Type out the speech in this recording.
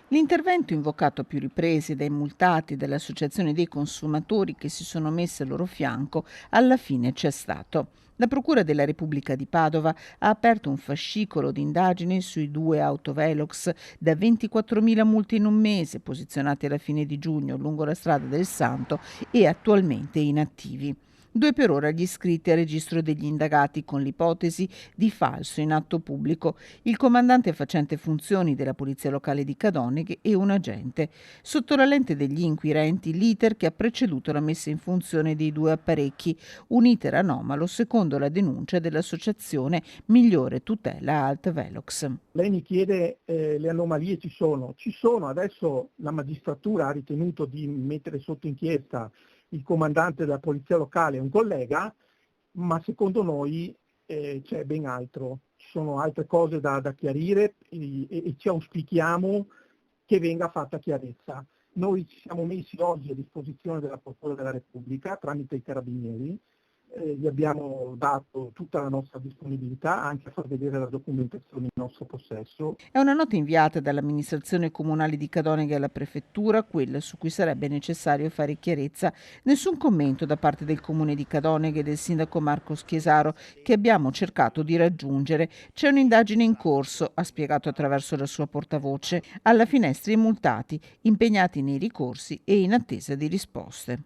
L'intervento, invocato a più riprese dai multati e dalle associazioni dei consumatori che si sono messe al loro fianco, alla fine c'è stato. La Procura della Repubblica di Padova ha aperto un fascicolo di indagini sui due autovelox da 24.000 multe in un mese, posizionati alla fine di giugno lungo la strada del Santo e attualmente inattivi. Due per ora gli iscritti al registro degli indagati con l'ipotesi di falso in atto pubblico, il comandante facente funzioni della Polizia Locale di Cadoneghe e un agente. Sotto la lente degli inquirenti l'iter che ha preceduto la messa in funzione dei due apparecchi, un iter anomalo secondo la denuncia dell'associazione Migliore Tutela Alt Velox. Lei mi chiede le anomalie ci sono, adesso la magistratura ha ritenuto di mettere sotto inchiesta il comandante della polizia locale e un collega, ma secondo noi c'è ben altro, ci sono altre cose da chiarire e ci auspichiamo che venga fatta chiarezza. Noi ci siamo messi oggi a disposizione della Procura della Repubblica tramite i Carabinieri, gli abbiamo dato tutta la nostra disponibilità anche a far vedere la documentazione in nostro possesso. È una nota inviata dall'amministrazione comunale di Cadoneghe alla prefettura, quella su cui sarebbe necessario fare chiarezza. Nessun commento da parte del comune di Cadoneghe e del sindaco Marco Schiesaro, che abbiamo cercato di raggiungere. C'è un'indagine in corso, ha spiegato attraverso la sua portavoce. Alla finestra i multati, impegnati nei ricorsi e in attesa di risposte.